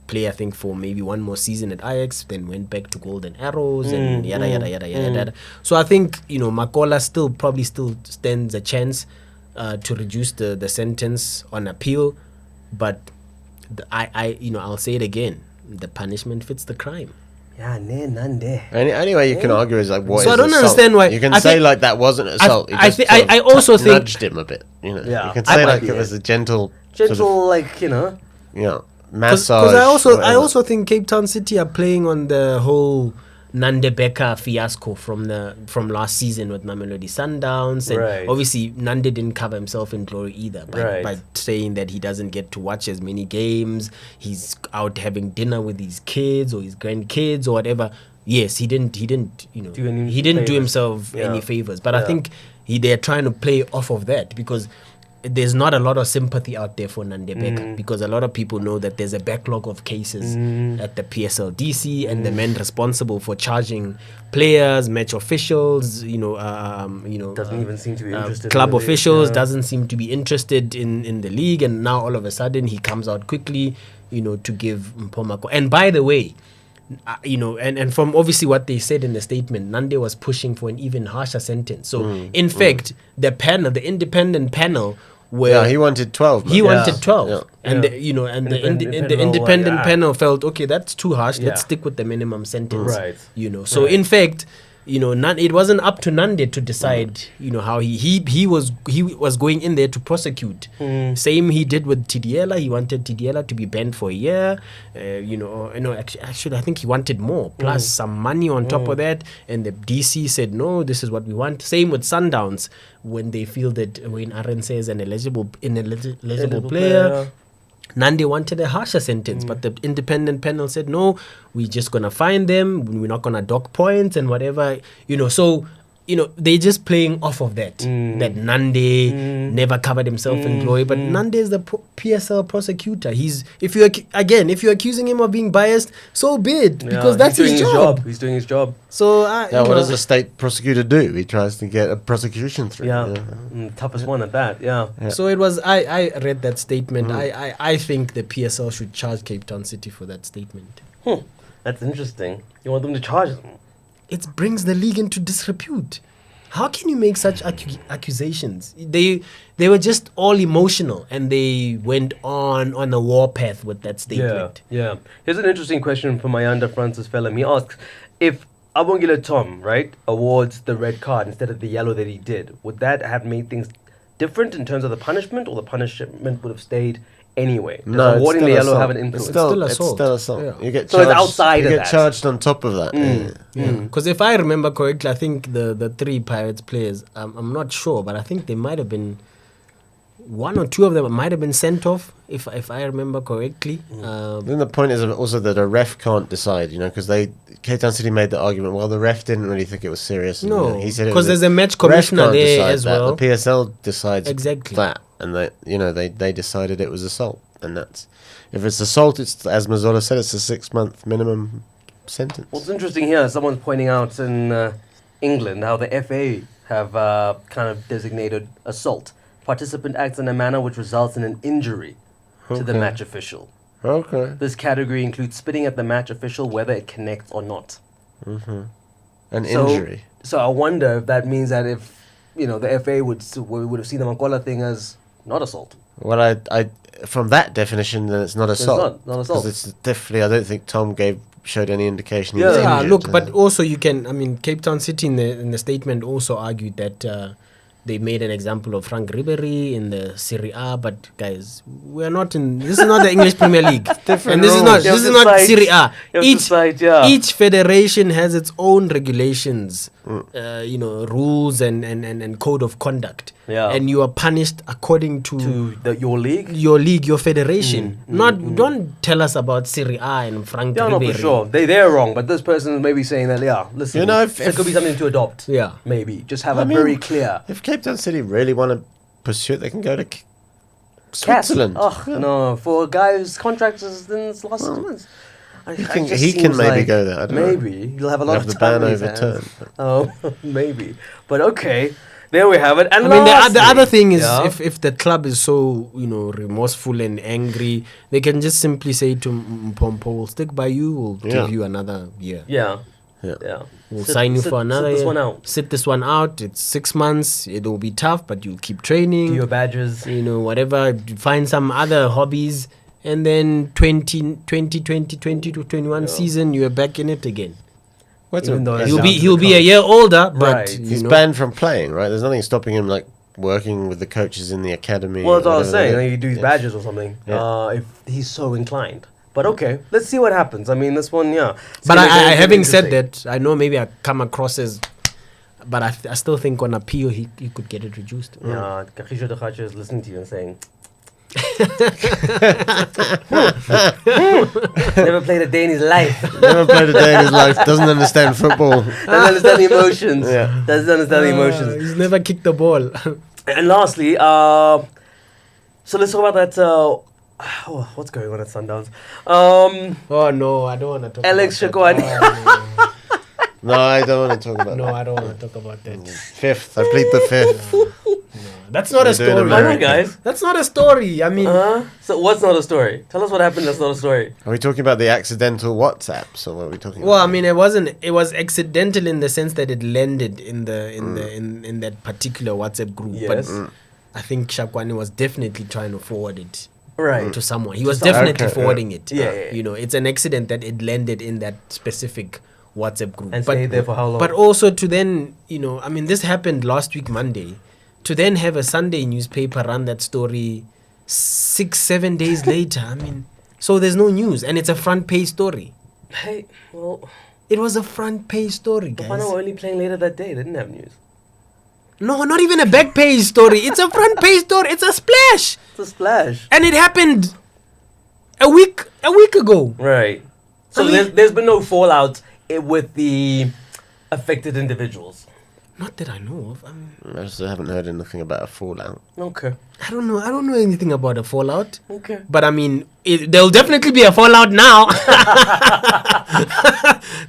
play, I think, for maybe one more season at Ajax, then went back to Golden Arrows and yada. So I think Makola probably still stands a chance to reduce the sentence on appeal, but I'll say it again: the punishment fits the crime. Yeah, nande. Anyway, you can argue is like, what? So is I don't assault? understand why You can I say think- like that wasn't assault. I also think nudged him a bit. Yeah. You can I say might like be it it. was a gentle, massage. Because I whatever. also think Cape Town City are playing on the whole Nande Beka fiasco from last season with Mamelodi Sundowns, and Right. obviously Nande didn't cover himself in glory either by saying that he doesn't get to watch as many games. He's out having dinner with his kids or his grandkids or whatever. Yes, he didn't do himself any favors. But I think they're trying to play off of that because there's not a lot of sympathy out there for Nande Beka because a lot of people know that there's a backlog of cases at the PSLDC and the men responsible for charging players, match officials, doesn't even seem to be interested. club in the league. officials, Yeah. doesn't seem to be interested in the league, and now all of a sudden he comes out quickly, to give Mpho Makola. And by the way, and from obviously what they said in the statement, Nande was pushing for an even harsher sentence. So in fact, the independent panel he wanted 12. He man. wanted 12, Yeah. and the independent like, panel felt, okay, that's too harsh. Yeah. Let's stick with the minimum sentence. Right. So in fact, it wasn't up to Nande to decide, how he was going in there to prosecute. Same he did with Tidiela. He wanted Tidiela to be banned for a year. Actually, I think he wanted more plus some money on top of that. And the DC said no, this is what we want. Same with Sundowns when they feel that Wayne Arendse is an eligible player. Nande wanted a harsher sentence, but the independent panel said, no, we're just going to fine them. We're not going to dock points and whatever. So, they're just playing off of that. That Nande never covered himself in glory. But Nande is the PSL prosecutor. If you're accusing him of being biased, so be it. Because that's his job. He's doing his job. So, what does a state prosecutor do? He tries to get a prosecution through. Toughest one at that. Yeah. So it was. I read that statement. I think the PSL should charge Cape Town City for that statement. That's interesting. You want them to charge them? It brings the league into disrepute. How can you make such accusations? They were just all emotional, and they went on a warpath with that statement. Yeah. Here's an interesting question from Mayanda Francis Fellam. He asks, if Abongile Tom, right, awards the red card instead of the yellow that he did, would that have made things different in terms of the punishment, or the punishment would have stayed anyway? Does awarding the yellow have an influence? It's still assault. Yeah. You get So charged, it's outside of that. charged on top of that. Because if I remember correctly, I think the three Pirates players, I'm not sure, but I think they might have been one or two of them might have been sent off, if I remember correctly. Then the point is also that a ref can't decide, because Cape Town City made the argument, well, the ref didn't really think it was serious. No, he said because there's a match commissioner there as well. The PSL decides Exactly. that, and they decided it was assault, and that's if it's assault, it's, as Mazola said, it's a 6-month minimum sentence. What's interesting here, someone's pointing out in England how the FA have kind of designated assault. Participant acts in a manner which results in an injury to the Okay. match official. Okay. This category includes spitting at the match official whether it connects or not. An So- injury. So I wonder if that means that if the FA would have seen the Makola thing as not assault. Well, I from that definition, then it's not assault. not assault. Because it's definitely, I don't think Tom showed any indication. He Yeah. was Yeah, injured. look, but also Cape Town City in the statement also argued that they made an example of Frank Ribery in the Serie A, but guys, we're not in. This is not the English Premier League, Different and this is rules. not You have this is to not cite- Serie A. you have to cite, yeah. Each federation has its own regulations, rules and code of conduct, Yeah. and you are punished according to your league. your league, your federation. Don't tell us about Serie A and Frank Yeah, no, Ribery. for sure. They're wrong, but this person is maybe saying that, listen, if it could be something to adopt. Yeah. Maybe. Just have very clear. If Cape Town City really want to pursue it, they can go to Cass- Switzerland. Oh, no. For a guy whose contract is in his last 6 months. He can maybe go there. I don't know. Maybe. He'll have a lot Have of the time ban on his hands. overturned. Oh, maybe. But okay. There we have it. And I mean, the lastly- other thing is, Yeah. if the club is so remorseful and angry, they can just simply say to Mpho, "We'll stick by you. We'll Yeah. give you another year. Yeah. Yeah. Yeah. We'll sign you for another sit this year. one out. Sit this one out. It's 6 months. It will be tough, but you'll keep training. Do your badges. Whatever. Find some other hobbies, and then 20 to 21 season, you're back in it again. Even though that's He'll down be to he'll the be a coach. year older, but Right. He's banned from playing, right? There's nothing stopping him, like, working with the coaches in the academy. Well, that's what I was whatever saying. they- Like, you do his Yeah. badges or something. Yeah. If he's so inclined. But okay, let's see what happens. I mean, this one, yeah. It's But gonna be very having said interesting. that, I know maybe I come across as, but I still think on appeal he could get it reduced. Yeah, Kakisho Dakacha is listening to you and saying, never played a day in his life. Never played a day in his life, doesn't understand football. Doesn't understand the emotions. Yeah. Doesn't understand the emotions. He's never kicked the ball. And lastly, so let's talk about that. What's going on at Sundowns? Oh no, I don't want to talk Alex about Shakoane. that. No, I don't want to talk about No, that. I don't want to talk about that. Fifth. I plead the fifth. That's not a You're doing story. Alright, American. guys. That's not a story. I mean, So what's not a story? Tell us what happened. That's not a story. Are we talking about the accidental WhatsApps, or what are we talking well, I about? mean, it wasn't. It was accidental in the sense that it landed in that particular WhatsApp group. Yes. But I think Shakoane was definitely trying to forward it Right. to someone. He was someone. definitely Okay, forwarding it. Yeah. It's an accident that it landed in that specific WhatsApp group. And stayed there for how long? But also to then, I mean, this happened last week Monday. To then have a Sunday newspaper run that story 6-7 days later. I mean, so there's no news, and it's a front page story. Hey, well, It was a front page story, guys. BAFANA were only playing later that day. They didn't have news. No, not even a back page story. It's a front page story. It's a splash, It's a splash. and it happened a week ago. Right. So I mean- there's been no fallout with the affected individuals. Not that I know of. I mean, I just haven't heard anything about a fallout. Okay. I don't know. I don't know anything about a fallout. Okay. But I mean, there'll definitely be a fallout now.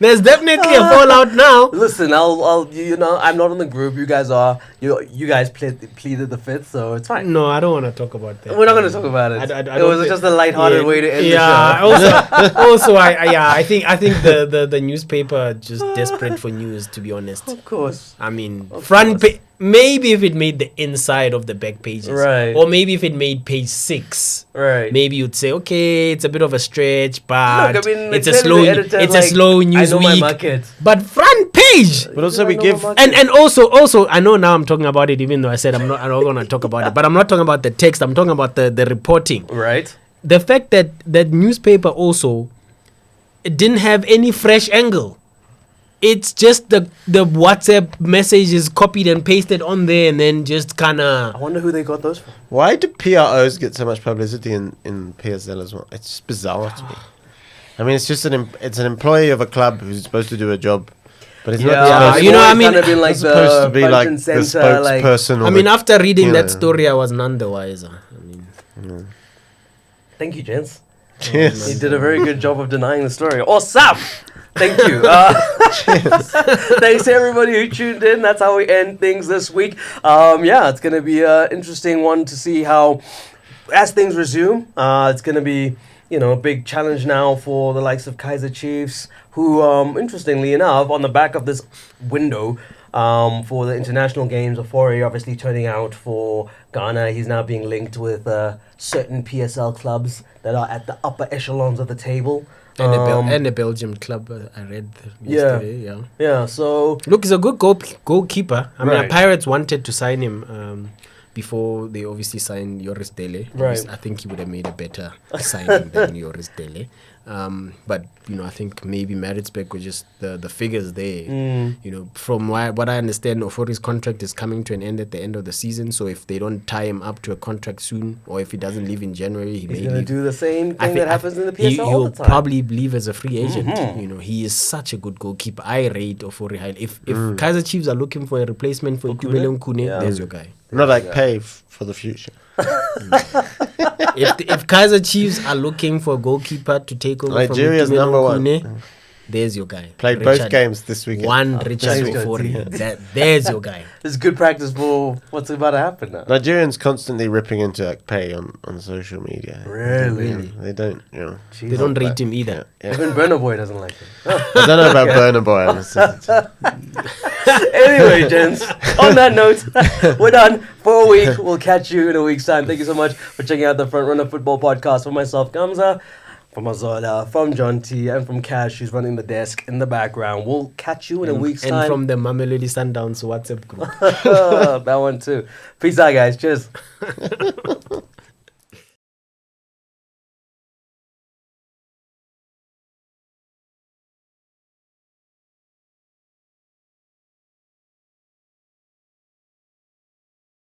There's definitely a fallout now. Listen, I'm not in the group. You guys are. You guys pleaded the fifth, so it's fine. No, I don't want to talk about that. We're not going to talk about it. I It don't was think- just a lighthearted way to end yeah, the show. also, I think the newspaper just desperate for news. To be honest, Of course. I mean, Of front course. page. Maybe if it made the inside of the back pages, Right. Or maybe if it made page 6, Right. maybe you'd say, okay, it's a bit of a stretch, but Look, I mean, it's a clearly slow, the editor is it's like, a slow I news know my week. market. But front page. But also we I know give my market. And also, I know now I'm talking about it, even though I said I'm not going to talk about it. But I'm not talking about the text. I'm talking about the reporting. Right. The fact that newspaper also it didn't have any fresh angle. it's just the WhatsApp message is copied and pasted on there, and then just kind I of. wonder who they got those from. Why do PROs get so much publicity in PSL as well? It's just bizarre to me. I mean, it's just it's an employee of a club who's supposed to do a job, but it's not supposed you know, I mean, kind of been like it's supposed to be like front the and center, like, spokesperson. or I mean, the- after reading you that know. story, I was none the wiser. I mean, thank you, gents. Yes. You did a very good job of denying the story. Awesome! Thank you. Thanks to everybody who tuned in. That's how we end things this week. Yeah, it's going to be an interesting one to see how, as things resume, it's going to be, a big challenge now for the likes of Kaizer Chiefs, who, interestingly enough, on the back of this window, for the international games, Ofori obviously turning out for Ghana. He's now being linked with certain PSL clubs that are at the upper echelons of the table. and a Belgium club, I read yesterday. Yeah. So Look, he's a good goalkeeper. I mean, Right. Pirates wanted to sign him before they obviously signed Joris Dele. Right. I think he would have made a better signing than Joris Dele. But I think maybe Maritzburg were just the figures there. From what I understand, Ofori's contract is coming to an end at the end of the season. So if they don't tie him up to a contract soon, or if he doesn't leave in January, he he's may going to leave. do the same thing that happens in the PSL He all will the time. probably leave as a free agent. He is such a good goalkeeper. I rate Ofori highly. If Kaizer Chiefs are looking for a replacement for Itumeleng Kune, there's your guy. Not like pay for the future. If Kaizer Chiefs are looking for a goalkeeper to take over Nigeria's from number one. Kune, there's your guy. Played Richard. both games this weekend. One Richard he's good. Ofori. There's your guy. This is good practice for what's about to happen now. Nigerians constantly ripping into like pay on social media. Really? They don't, They don't rate him either. Yeah. Even Burner Boy doesn't like him. I don't know about Burner Boy. Honestly. Anyway, gents, on that note, we're done for a week. We'll catch you in a week's time. Thank you so much for checking out the Front Runner Football Podcast. For myself, Gamza, from Azola, from John T, and from Cash, who's running the desk in the background. We'll catch you in a week's And time. from the Mamelodi Sundowns WhatsApp group. That one too. Peace out, guys. Cheers.